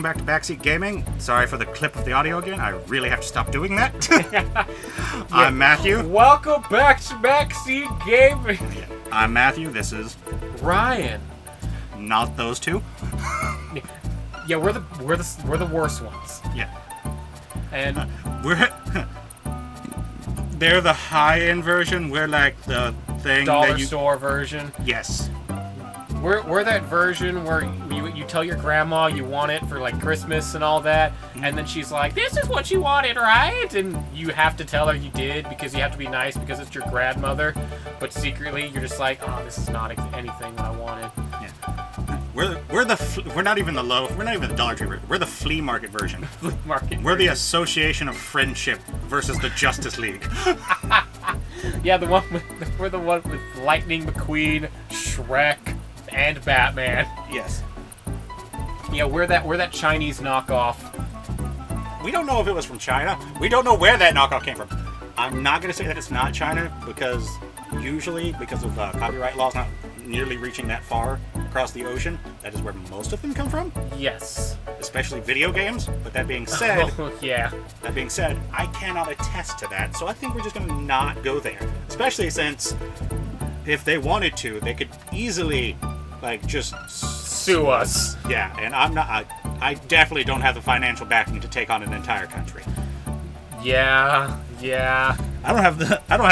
welcome back to Backseat Gaming. Sorry for the clip of the audio again. I really have to stop doing that. I'm Matthew. Welcome back to Backseat Gaming. I'm Matthew. This is Ryan. Not those two. Yeah, we're the worst ones. Yeah. And they're the high-end version. We're like the thing dollar that you... store version. Yes. We're that version where you tell your grandma you want it for like Christmas and all that, and then she's like, "This is what you wanted, right?" And you have to tell her you did because you have to be nice because it's your grandmother, but secretly you're just like, "Oh, this is not anything that I wanted." Yeah. We're not even the Dollar Tree version. We're the flea market version. Flea market. We're the Association of Friendship versus the Justice League. Yeah, we're the one with Lightning McQueen, Shrek, and Batman. Yes. Yeah, we're that Chinese knockoff. We don't know if it was from China. We don't know where that knockoff came from. I'm not going to say that it's not China because usually, because of copyright laws not nearly reaching that far across the ocean, that is where most of them come from. Yes. Especially video games. But that being said, yeah. That being said, I cannot attest to that, so I think we're just going to not go there. Especially since if they wanted to, they could easily just sue us. Yeah, and I definitely don't have the financial backing to take on an entire country. Yeah. I don't have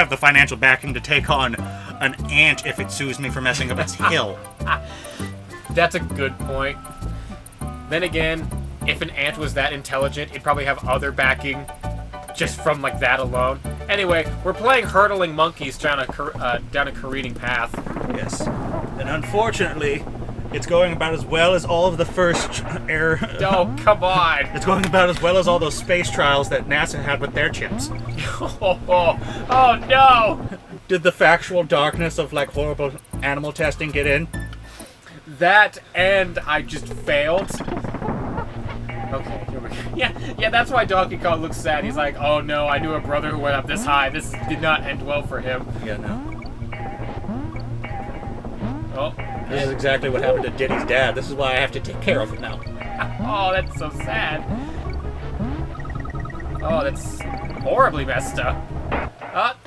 the financial backing to take on an ant if it sues me for messing up its hill. That's a good point. Then again, if an ant was that intelligent, it'd probably have other backing just from that alone. Anyway, we're playing hurdling monkeys down a careening path. Yes. And unfortunately, it's going about as well as all of the first air... Oh, come on! It's going about as well as all those space trials that NASA had with their chips. Oh no! Did the factual darkness of horrible animal testing get in? That and I just failed. Okay, here we go. Yeah, that's why Donkey Kong looks sad. He's like, oh no, I knew a brother who went up this high. This did not end well for him. Yeah, no. Oh. This is exactly what happened to Diddy's dad. This is why I have to take care of him now. Oh, that's so sad. Oh, that's horribly messed up.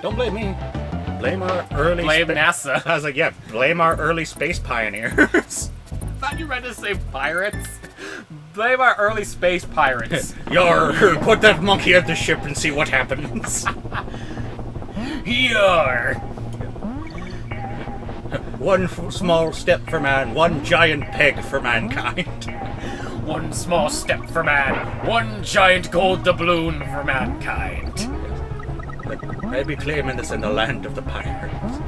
Don't blame me. Blame our early... Blame NASA. I was like, yeah, blame our early space pioneers. I thought you meant to say pirates. Blame our early space pirates. Yar, put that monkey at the ship and see what happens. Yar. One small step for man, one giant peg for mankind. One small step for man, one giant gold doubloon for mankind. I'd be claiming this in the land of the pirates.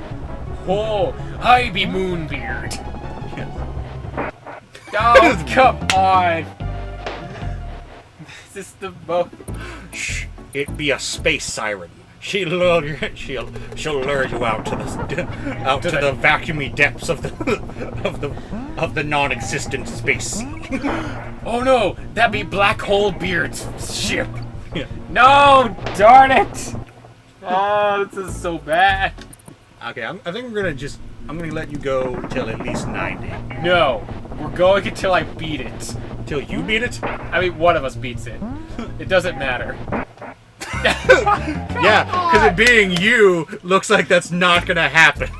Oh, I be Moonbeard. Oh, come on. Is this the most... Shh, it be a space siren. She'll lure you out to the vacuumy depths of the non-existent space. Oh no, that be Black Hole Beard's ship. Yeah. No, darn it. Oh, this is so bad. Okay, I think I'm gonna let you go till at least 90. No, we're going until I beat it. Till you beat it? I mean, one of us beats it. It doesn't matter. Yeah, because it being you looks like that's not gonna happen.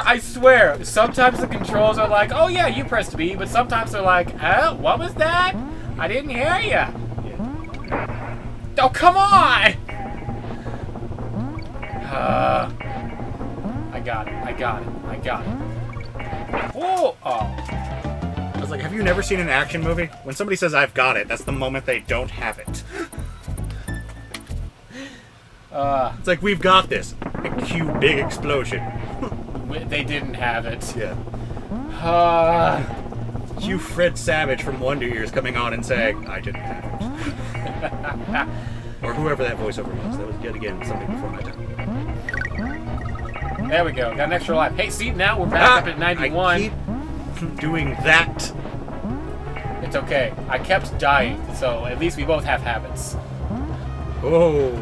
I swear, sometimes the controls are like, oh yeah, you pressed B, but sometimes they're like, what was that? I didn't hear you. Yeah. Oh, come on! I got it. Oh! I was like, have you never seen an action movie? When somebody says, I've got it, that's the moment they don't have it. It's like, we've got this. A cue big explosion. They didn't have it. Yeah. Cue Fred Savage from Wonder Years coming on and saying, I didn't have it. Or whoever that voiceover was. That was, yet again, something before my time. There we go. Got an extra life. Hey, see, now we're back up at 91. I keep doing that. It's okay. I kept dying, so at least we both have habits. Oh.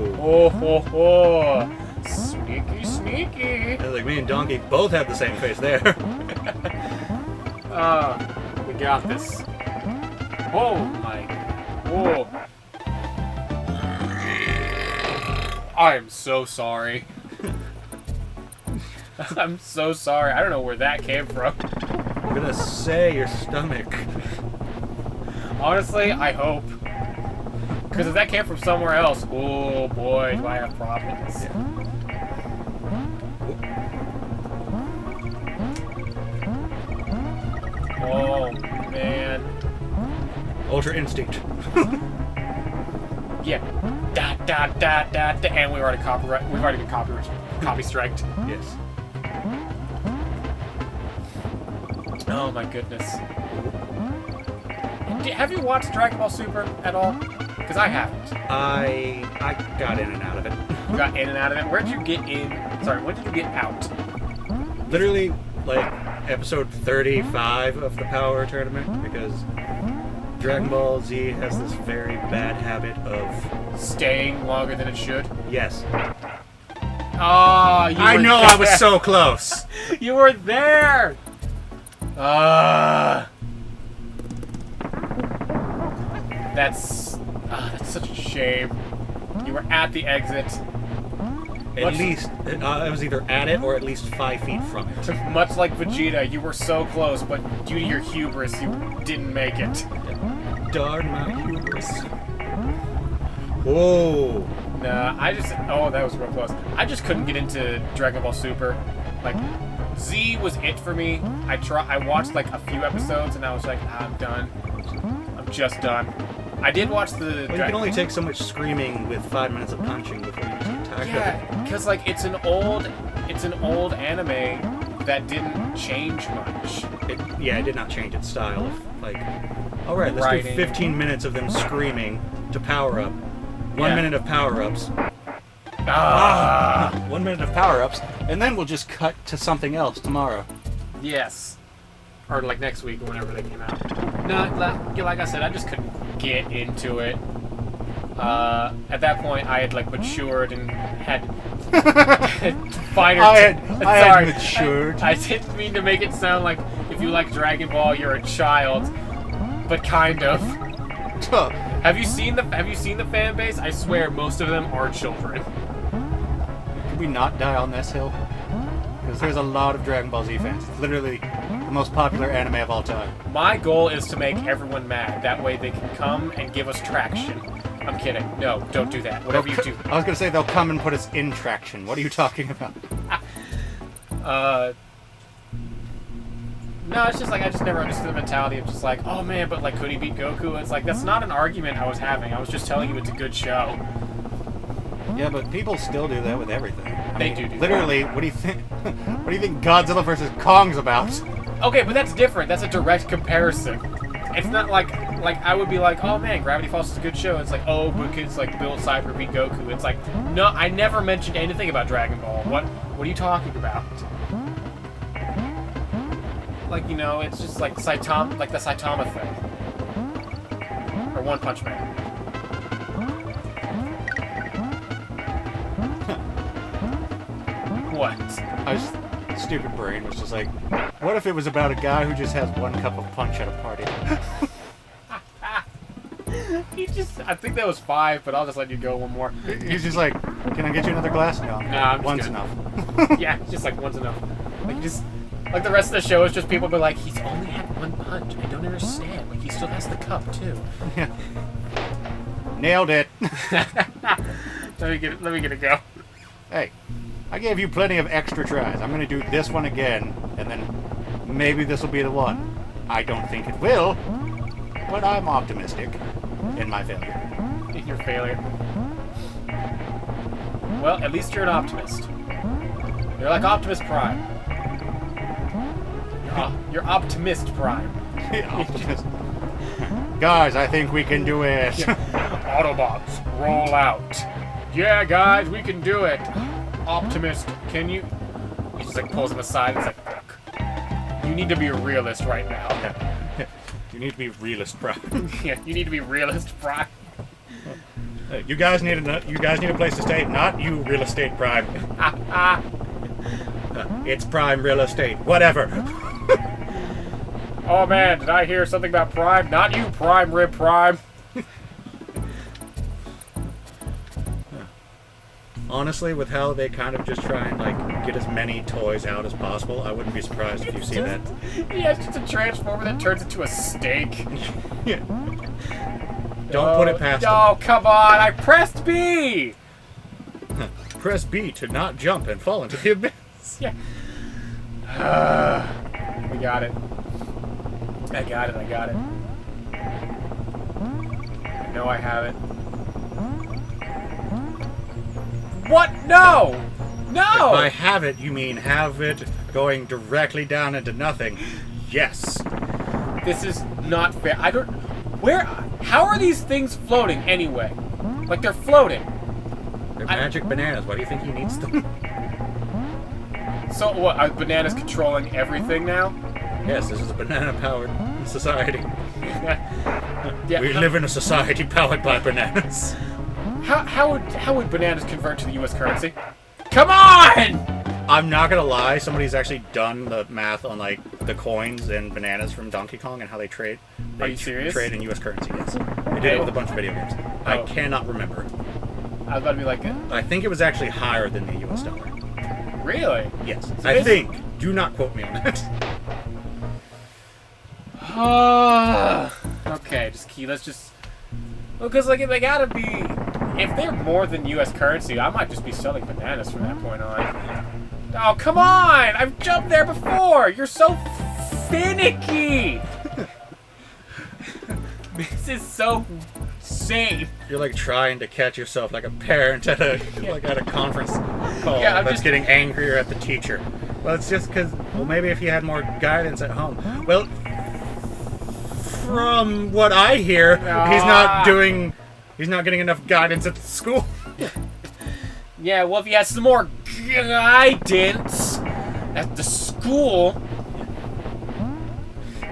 Sneaky. Like me and Donkey both have the same face there. We got this. Oh my. Whoa. I am so sorry. I'm so sorry. I don't know where that came from. I'm gonna say your stomach. Honestly, I hope. Because if that came from somewhere else, oh boy, do I have problems. Oh man. Ultra instinct. Yeah. Da da da da da. And we've already been copy striked. Yes. Oh my goodness. Have you watched Dragon Ball Super at all? Because I haven't. I got in and out of it. You got in and out of it. Where'd you get in? Sorry, when did you get out? Literally, like episode 35 of the Power Tournament, because Dragon Ball Z has this very bad habit of Staying longer than it should. yes. Oh, I know I was so close. You were there. That's such a shame. You were at the exit. At least I was either at it or at least 5 feet from it. Much like Vegeta, you were so close, but due to your hubris, you didn't make it. Darn my hubris. Whoa. Nah, oh, that was real close. I just couldn't get into Dragon Ball Super. Like, Z was it for me. I watched like a few episodes and I was like, I'm done. I'm just done. I did watch the... Well, you can only take so much screaming with 5 minutes of punching before you just get tired of it. Yeah, because like it's an old anime that didn't change much. It did not change its style. Like, all right, let's do 15 minutes of them screaming to power up. 1 minute of power-ups. 1 minute of power-ups, and then we'll just cut to something else tomorrow. Yes. Or like next week or whenever they came out. No, like I said, I just couldn't get into it. At that point, I had like matured and had finer. I had matured. I didn't mean to make it sound like if you like Dragon Ball, you're a child, but kind of. Have you seen the fan base? I swear, most of them are children. Could we not die on this hill? Because there's a lot of Dragon Ball Z fans. It's literally the most popular anime of all time. My goal is to make everyone mad. That way they can come and give us traction. I'm kidding. No, don't do that. Whatever you do. I was going to say they'll come and put us in traction. What are you talking about? No, it's just like I just never understood the mentality of just like, oh man, but like could he beat Goku? It's like that's not an argument I was having. I was just telling you it's a good show. Yeah, but people still do that with everything. They do literally, that. what do you think? What do you think Godzilla vs. Kong's about? Okay, but that's different. That's a direct comparison. It's not like I would be like, oh man, Gravity Falls is a good show. It's like, oh, because like Bill Cipher beat Goku. It's like, no, I never mentioned anything about Dragon Ball. What are you talking about? Like, you know, it's just like Saitama, like the Saitama thing. Or One Punch Man. What? Stupid brain was just like, what if it was about a guy who just has 1 cup of punch at a party? I think that was 5, but I'll just let you go one more. He's just like, can I get you another glass? No. Nah, one's enough. Yeah, just like one's enough. Like the rest of the show is just people be like, he's only had 1 punch. I don't understand. Like he still has the cup too. Yeah. Nailed it. Let me get a go. Hey, I gave you plenty of extra tries. I'm gonna do this one again, and then maybe this will be the one. I don't think it will, but I'm optimistic in my failure. In your failure. Well, at least you're an optimist. You're like Optimus Prime. You're Optimist Prime. Optimist. Guys, I think we can do it. Autobots, roll out. Yeah, guys, we can do it. Optimist, can you... He just like pulls him aside and is like, look, you need to be a realist right now. You need to be realist, Prime. Yeah, you need to be realist, Prime. You guys need a place to stay, not you, real estate Prime. It's Prime Real Estate, whatever. Oh man, did I hear something about Prime? Not you, Prime Rib Prime. Honestly, with how they kind of just try and like get as many toys out as possible, I wouldn't be surprised if you see that. He has just a transformer that turns into a steak. Yeah. Don't put it past him. Oh, come on! I pressed B. Press B to not jump and fall into the abyss. Yeah. We got it. I got it. I know I have it. What? No! No! By have it, you mean have it going directly down into nothing. Yes. This is not fair. I don't... How are these things floating anyway? Like, they're floating. They're magic bananas. Why do you think he needs them? So, what, are bananas controlling everything now? Yes, this is a banana-powered society. Yeah, We live in a society powered by bananas. How would bananas convert to the U.S. currency? Come on! I'm not gonna lie, somebody's actually done the math on like the coins and bananas from Donkey Kong and how they trade. Are you serious? Trade in U.S. currency, yes. They did it with a bunch of video games. I cannot remember. I was about to be like, I think it was actually higher than the U.S. dollar. really? Yes, So I think. Do not quote me on that. Okay, let's just... Well, because, like, they gotta be... If they're more than U.S. currency, I might just be selling bananas from that point on. Oh, come on! I've jumped there before! You're so finicky! This is so insane. You're like trying to catch yourself like a parent at a at a conference call that's getting angrier at the teacher. Well, it's just because, well, maybe if you had more guidance at home. Well, from what I hear, he's not getting enough guidance at the school. Yeah, well, if he has some more guidance at the school...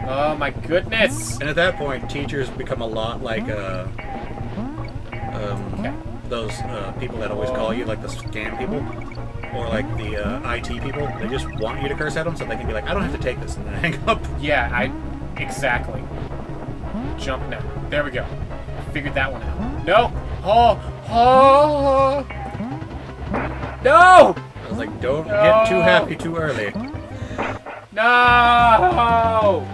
Oh, my goodness. And at that point, teachers become a lot like those people that always call you, like the scam people, or like the IT people. They just want you to curse at them so they can be like, I don't have to take this, and then hang up. Yeah, exactly. Jump now. There we go. Figured that one out. No! Oh! No! I was like, don't get too happy too early. No!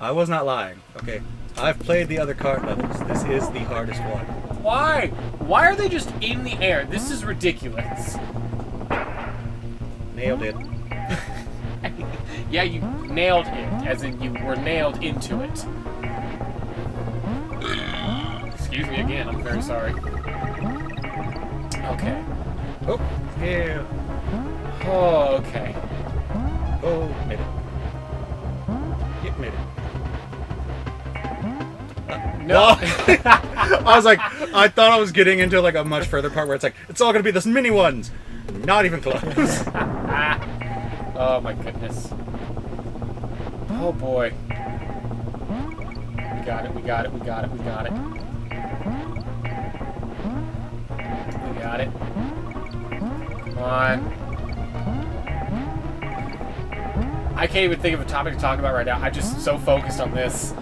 I was not lying, okay? I've played the other cart levels. This is the hardest one. Why? Why are they just in the air? This is ridiculous. Nailed it. Yeah, you nailed it, as in you were nailed into it. Excuse me again, I'm very sorry. Okay. Oh, yeah. Oh, okay. Oh, made it. Yep, made it. No. I was like, I thought I was getting into like a much further part where it's all gonna be this mini ones. Not even close. Oh my goodness. Oh boy. We got it, we got it, we got it, we got it. We got it. Come on. I can't even think of a topic to talk about right now. I'm just so focused on this.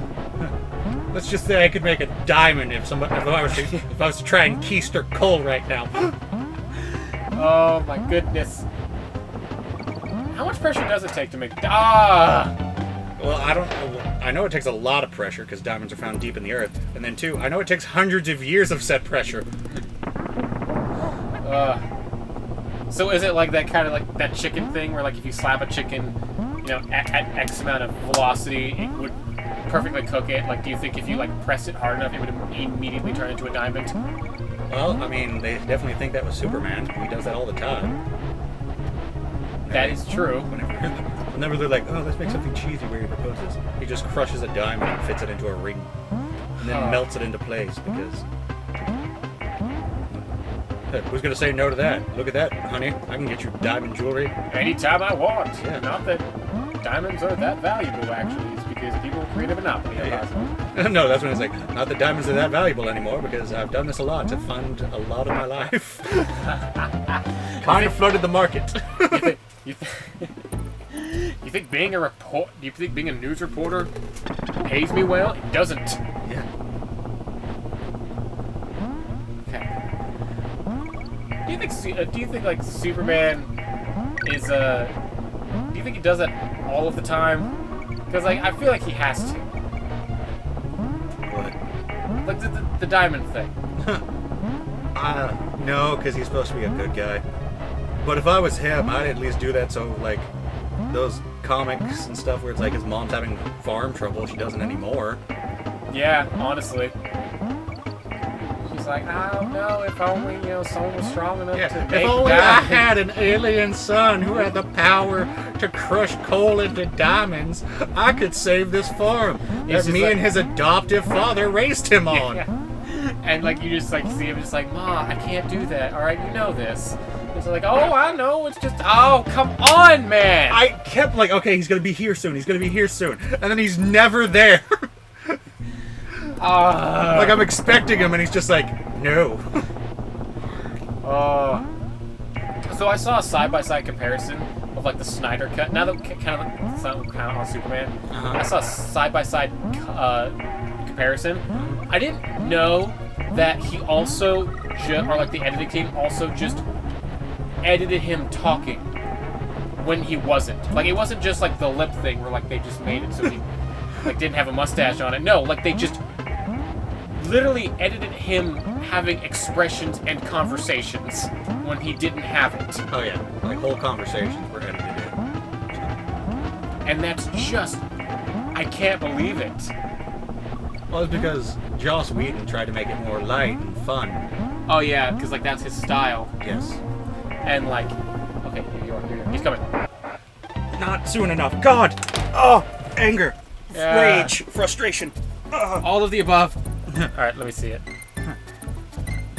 Let's just say I could make a diamond if I was to try and keister coal right now. Oh my goodness. How much pressure does it take to make... Ah! Well, I know it takes a lot of pressure because diamonds are found deep in the earth. And then, two, I know it takes hundreds of years of set pressure. So is it like that kind of like that chicken thing where like if you slap a chicken, you know, at X amount of velocity, it would perfectly cook it? Like, do you think if you like press it hard enough, it would immediately turn into a diamond? Well, I mean, they definitely think that was Superman. He does that all the time. That is true. Whenever they're like, oh, let's make something cheesy where he proposes, he just crushes a diamond and fits it into a ring. And then melts it into place because... Hey, who's going to say no to that? Look at that, honey. I can get you diamond jewelry. Anytime I want. Yeah. Not that diamonds are that valuable, actually. It's because people create a monopoly. Yeah. No, that's when it's like, not that diamonds are that valuable anymore because I've done this a lot to fund a lot of my life. Kind of flooded the market. You, you think being a Do you think being a news reporter pays me well? It doesn't. Yeah. Okay. Do you think like Superman is do you think he does it all of the time? Because like I feel like he has to. What? Like the diamond thing. No, because he's supposed to be a good guy. But if I was him, I'd at least do that so, like, those comics and stuff where it's like his mom's having farm trouble, she doesn't anymore. Yeah, honestly. She's like, I don't know, if only, someone was strong enough to make If only I diamonds. had an alien son who had the power to crush coal into diamonds, I could save this farm He's that just me like- and his adoptive father raised him on. Yeah. And like you just like see him just like, Ma, I can't do that. All right, you know this. It's like, oh, I know. It's just, oh, come on, man. I kept like, okay, he's gonna be here soon, he's gonna be here soon. And then he's never there. Like I'm expecting him and he's just like, no. So I saw a side-by-side comparison of like the Snyder cut. Now that kind of on Superman, I saw a side-by-side comparison. I didn't know that he also or like the editing team also just edited him talking when he wasn't. Like it wasn't just like the lip thing where like they just made it so he like didn't have a mustache on it. No, like they just literally edited him having expressions and conversations when he didn't have it. Oh yeah, like whole conversations were edited in. And that's just, I can't believe it. Well, it's because Joss Whedon tried to make it more light and fun. Oh yeah, because like that's his style. Yes. And like, okay, here you are. He's coming. Not soon enough. God! Oh, anger, Yeah. rage, frustration. All of the above. All right, let me see it.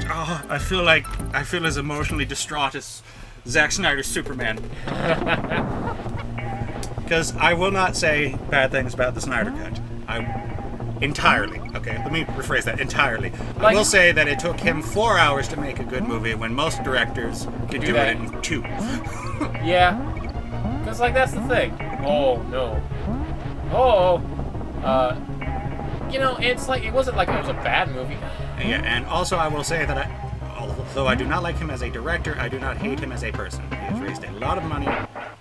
Oh, I feel as emotionally distraught as Zack Snyder's Superman. Because I will not say bad things about the Snyder Cut. Entirely. Okay, let me rephrase that. Entirely. I Like- will say that it took him 4 hours to make a good movie when most directors can Do do that. it in 2. Yeah, because like that's the thing. Oh no. Oh. It's like it wasn't like it was a bad movie. Yeah, and also I will say that although I do not like him as a director, I do not hate him as a person. He has raised a lot of money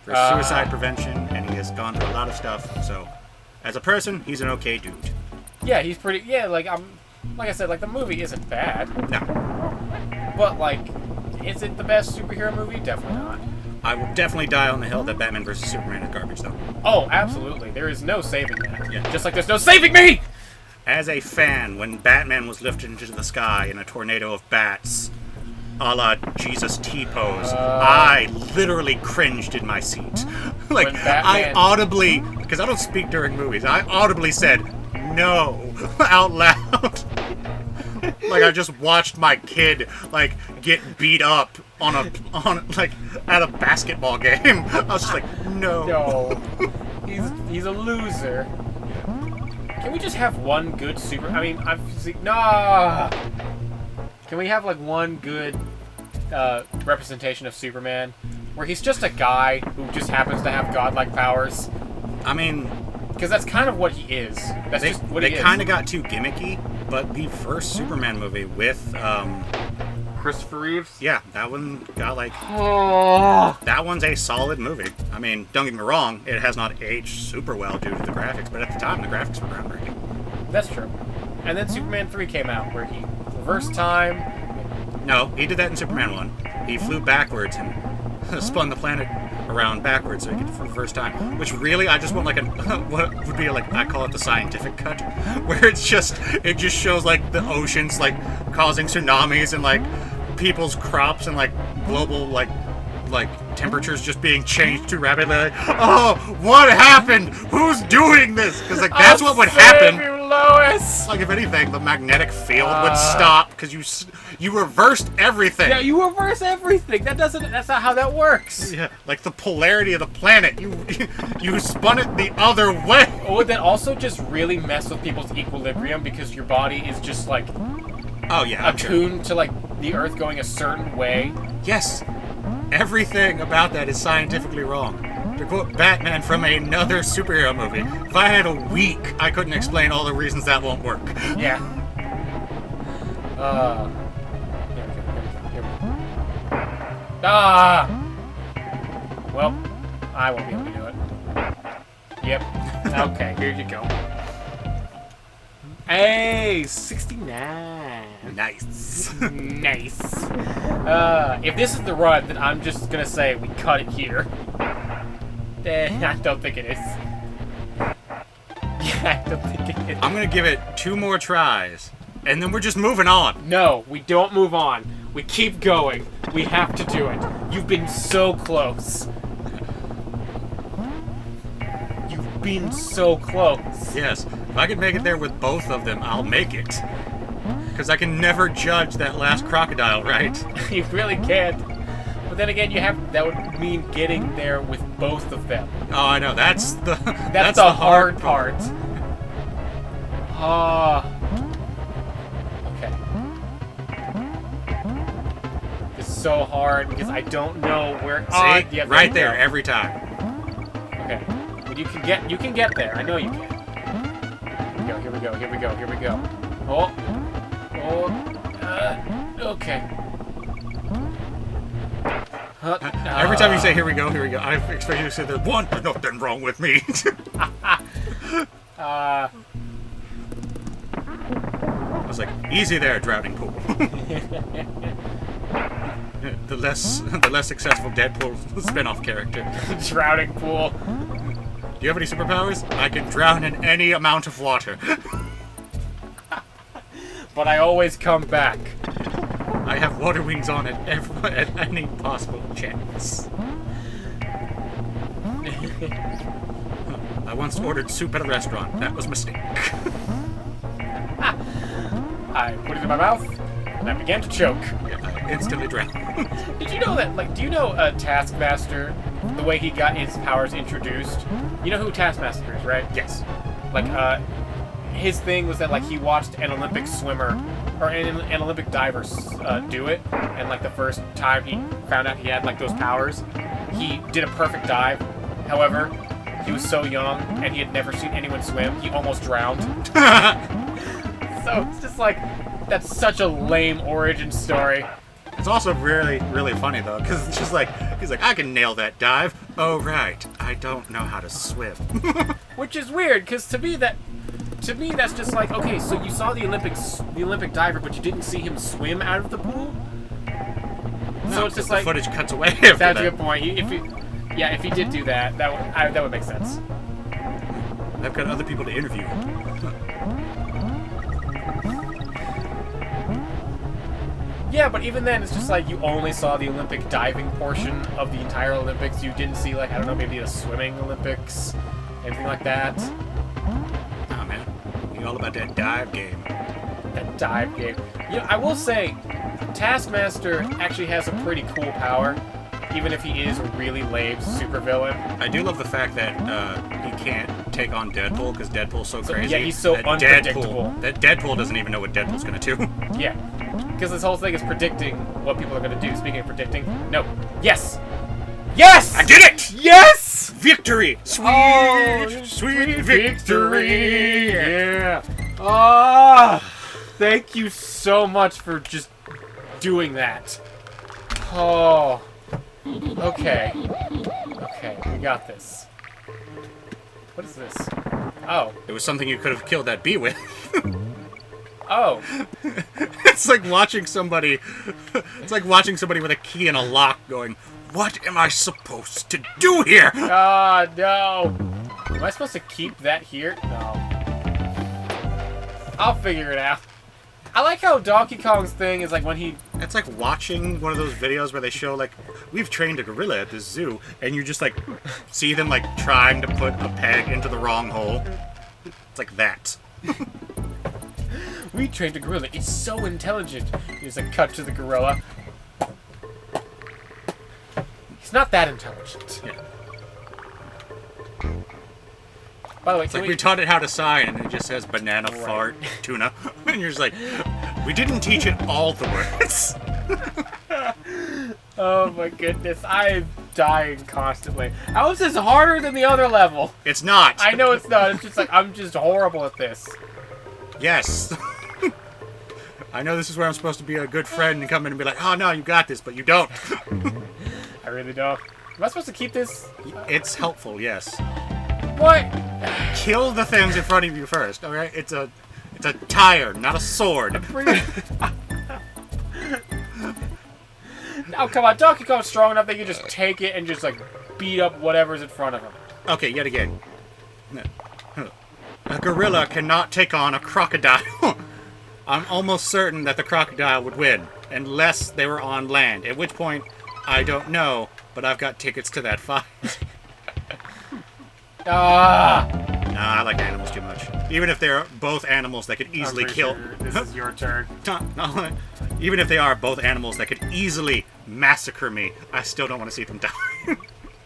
for suicide prevention, and he has gone through a lot of stuff. So, as a person, he's an okay dude. Yeah, he's pretty. Yeah, like I said, like the movie isn't bad, No, but like, is it the best superhero movie? Definitely not. I will definitely die on the hill that Batman vs Superman is garbage, though. Oh, absolutely. There is no saving that. Yeah. Just like there's no saving me! As a fan, when Batman was lifted into the sky in a tornado of bats, a la Jesus T-pose, I literally cringed in my seat. Like, When Batman- I audibly, because I don't speak during movies, I audibly said, no, out loud. Like, I just watched my kid, like, get beat up on at a basketball game. I was just like, no. No. He's a loser. Can we just have one good super... I mean, no! Can we have, like, one good representation of Superman where he's just a guy who just happens to have godlike powers? I mean, Because that's kind of what he is. That's just what he they is. kind of got too gimmicky, but the first Superman movie with, Christopher Reeves? yeah, that one got, like, Oh! that one's a solid movie. I mean, don't get me wrong, it has not aged super well due to the graphics, but at the time, the graphics were groundbreaking. That's true. And then Superman 3 came out where he reversed time. No, he did that in Superman 1. He flew backwards and spun the planet around backwards so he could reverse time. Which really, I just want like what would be like, I call it the scientific cut, where it just shows like the oceans like causing tsunamis and like people's crops and like global like temperatures just being changed too rapidly. Like, oh, what happened? Who's doing this? Because like that's what would happen. Save you, Lois! Like if anything, the magnetic field would stop because you reversed everything. Yeah, you reverse everything. That's not how that works. Yeah, like the polarity of the planet. You spun it the other way. Or would that also just really mess with people's equilibrium because your body is just like Oh yeah, I'm sure. attuned to like the Earth going a certain way? Yes. Everything about that is scientifically wrong. To quote Batman from another superhero movie, if I had a week, I couldn't explain all the reasons that won't work. Yeah. Here we go. Ah! Well, I won't be able to do it. Yep. Okay, here you go. Hey, 69. Nice. Nice. If this is the run, then I'm just gonna say we cut it here. I don't think it is. Yeah, I don't think it is. I'm gonna give it 2 more tries, and then we're just moving on. No, we don't move on. We keep going. We have to do it. You've been so close. You've been so close. Yes, if I could make it there with both of them, I'll make it. Because I can never judge that last crocodile, right? You really can't. But then again, that would mean getting there with both of them. Oh, I know. That's the That's the hard part. Okay. It's so hard because I don't know where. See? Yep, Right there there, you every time. go. Okay. But you can get there. I know you can. Here we go. Oh. Okay. Every time you say here we go, I expect you to say there's nothing wrong with me. I was like, easy there, drowning pool. the less successful Deadpool spin-off character. Drowning pool. Do you have any superpowers? I can drown in any amount of water. But I always come back. I have water wings on at any possible chance. I once ordered soup at a restaurant. That was a mistake. I put it in my mouth, and I began to choke. Yeah, I instantly drowned. Did you know that, do you know Taskmaster, the way he got his powers introduced? You know who Taskmaster is, right? Yes. His thing was that, he watched an Olympic swimmer, or an Olympic diver do it, and, the first time he found out he had, those powers, he did a perfect dive. However, he was so young, and he had never seen anyone swim, he almost drowned. So, it's just that's such a lame origin story. It's also really, really funny, though, because it's just he's like, I can nail that dive. Oh, right. I don't know how to swim. Which is weird, because to me, that's just okay, so you saw the Olympic diver, but you didn't see him swim out of the pool? So it's just the footage cuts away after that's that. a good point. If he did do that, that would make sense. I've got other people to interview. Yeah, but even then, it's just you only saw the Olympic diving portion of the entire Olympics. You didn't see, I don't know, maybe the swimming Olympics, anything like that. Oh, man. You're all about that dive game. That dive game. I will say, Taskmaster actually has a pretty cool power, even if he is a really lame supervillain. I do love the fact that he can't take on Deadpool, because Deadpool's so crazy. Yeah, he's so that unpredictable. Deadpool doesn't even know what Deadpool's gonna do. Yeah. Because this whole thing is predicting what people are going to do. Speaking of predicting, no. Yes! Yes! I did it! Yes! Victory! Sweet victory! Yeah. Oh, thank you so much for just doing that. Oh. Okay. Okay, we got this. What is this? Oh. It was something you could have killed that bee with. Oh. It's like watching somebody. It's like watching somebody with a key and a lock going, what am I supposed to do here? Ah, no. Am I supposed to keep that here? No. I'll figure it out. I like how Donkey Kong's thing is when he... It's like watching one of those videos where they show, we've trained a gorilla at this zoo, and you just, see them, trying to put a peg into the wrong hole. It's like that. We trained a gorilla. It's so intelligent. There's a cut to the gorilla. He's not that intelligent. Yeah. By the way, It's we taught it how to sign, and it just says banana, fart, tuna. And you're just like, we didn't teach it all the words. Oh my goodness, I'm dying constantly. How is this harder than the other level? It's not. I know it's not. It's just like I'm just horrible at this. Yes. I know this is where I'm supposed to be a good friend and come in and be like, oh no, you got this, but you don't. I really don't. Am I supposed to keep this? It's helpful, yes. What? Kill the things in front of you first, alright? It's a tire, not a sword. Oh, come on. Donkey Kong's strong enough they can just take it and just, like, beat up whatever's in front of him. Okay, yet again. A gorilla cannot take on a crocodile. I'm almost certain that the crocodile would win, unless they were on land, at which point, I don't know, but I've got tickets to that fight. Ah! Nah, I like animals too much. Even if they're both animals that could easily kill... Sure this is your turn. Even if they are both animals that could easily massacre me, I still don't want to see them die.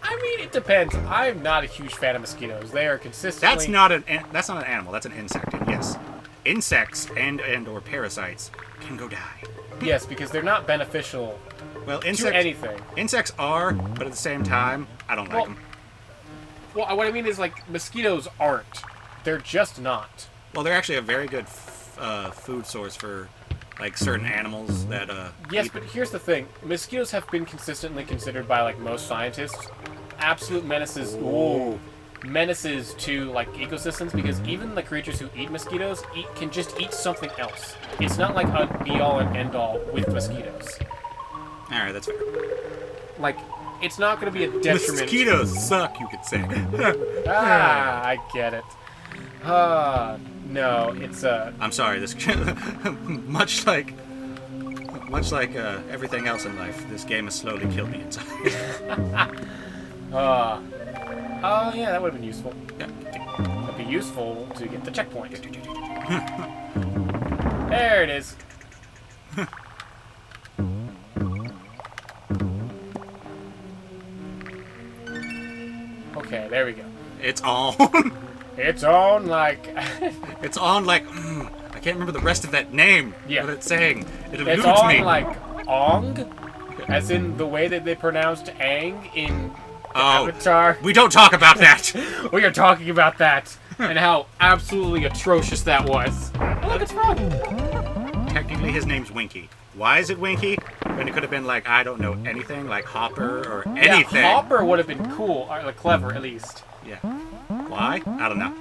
I mean, it depends. I'm not a huge fan of mosquitoes. They are consistently... That's not an animal, that's an insect, and yes. Insects and or parasites can go die. Yes, because they're not beneficial Well, to anything. Insects are, but at the same time, I don't like them. Well, what I mean is, like, mosquitoes aren't. They're just not. Well, they're actually a very good food source for, like, certain animals that, Yes, eat. but here's the thing. Mosquitoes have been consistently considered by, like, most scientists absolute menaces. Ooh. Menaces to, like, ecosystems, because even the creatures who eat mosquitoes can just eat something else. It's not like a be-all and end-all with mosquitoes. Alright, that's fair. Like, it's not going to be a detriment. Mosquitoes suck, you could say. I get it. No, it's I'm sorry, this much like everything else in life, this game has slowly killed me inside. Oh yeah, that would have been useful. Yeah. It'd be useful to get the checkpoint. There it is. Okay, there we go. It's on. It's on like... It's on like... I can't remember the rest of that name. Yeah. What it's saying. It It's eludes on me. like Ong, as in the way that they pronounced Aang in Avatar. We don't talk about that. We are talking about that and how absolutely atrocious that was. Oh, look, it's Frog. Technically, his name's Winky. Why is it Winky? When it could have been like, I don't know, anything, like Hopper or anything. Yeah, Hopper would have been cool, or like clever at least. Yeah. Why? I don't know.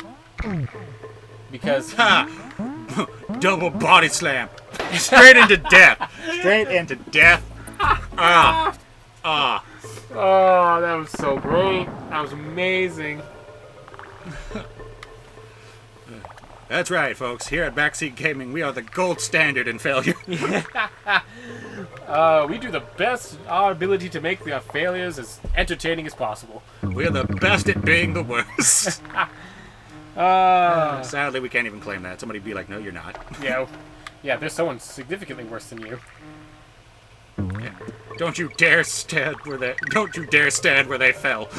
Because... Ha! Double body slam. Straight into death. Straight into death. Ah. Ah. Oh, that was so great. That was amazing. That's right, folks. Here at Backseat Gaming, we are the gold standard in failure. We do the best our ability to make the failures as entertaining as possible. We're the best at being the worst. Yeah, Sadly, we can't even claim that. Somebody'd be like, no, you're not. there's someone significantly worse than you. Yeah. Don't you dare stand where they fell.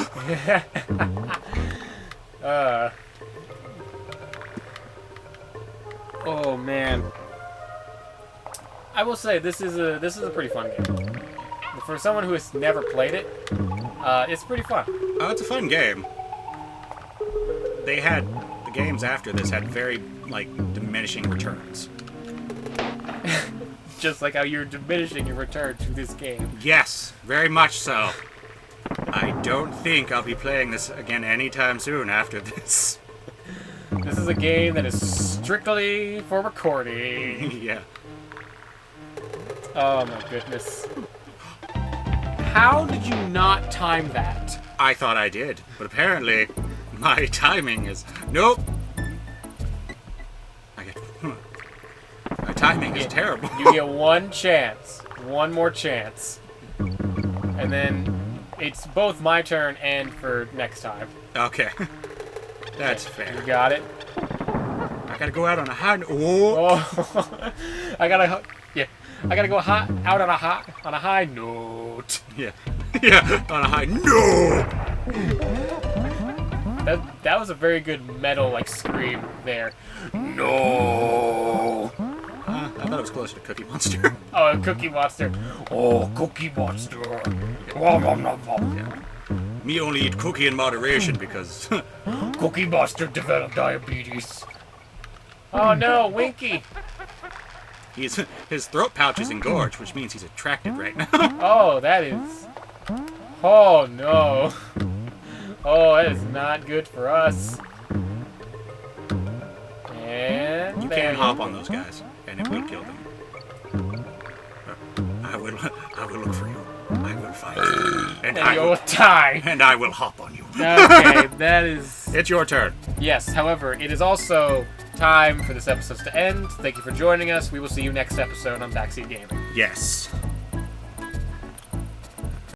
Oh man. I will say this is a pretty fun game. For someone who has never played it, it's pretty fun. Oh, it's a fun game. The games after this had very, like, diminishing returns. Just like how you're diminishing your return to this game. Yes, very much so. I don't think I'll be playing this again anytime soon after this. This is a game that is strictly for recording. Yeah. Oh my goodness. How did you not time that? I thought I did, but apparently my timing is... Nope. My timing is terrible. You get one chance. One more chance. And then it's both my turn and for next time. Okay. That's fair. You got it? I gotta go out on a high note. Oh. Oh, I gotta go out on a high note. Yeah. Yeah, on a high note. That was a very good metal like scream there. No. I thought it was closer to Cookie Monster. Oh, Cookie Monster. Oh, Cookie Monster. Wom, wom, wom, wom. Yeah. Me only eat cookie in moderation because Cookie Monster developed diabetes. Oh no, Winky. his throat pouch is engorged, which means he's attracted right now. Oh, that is... Oh no. Oh, that is not good for us. And... You can hop on those guys, and it will kill them. I will look for you. I will find you. And you'll die. And I will hop on you. Okay, that is... It's your turn. Yes, however, it is also time for this episode to end. Thank you for joining us. We will see you next episode on Backseat Gaming. Yes.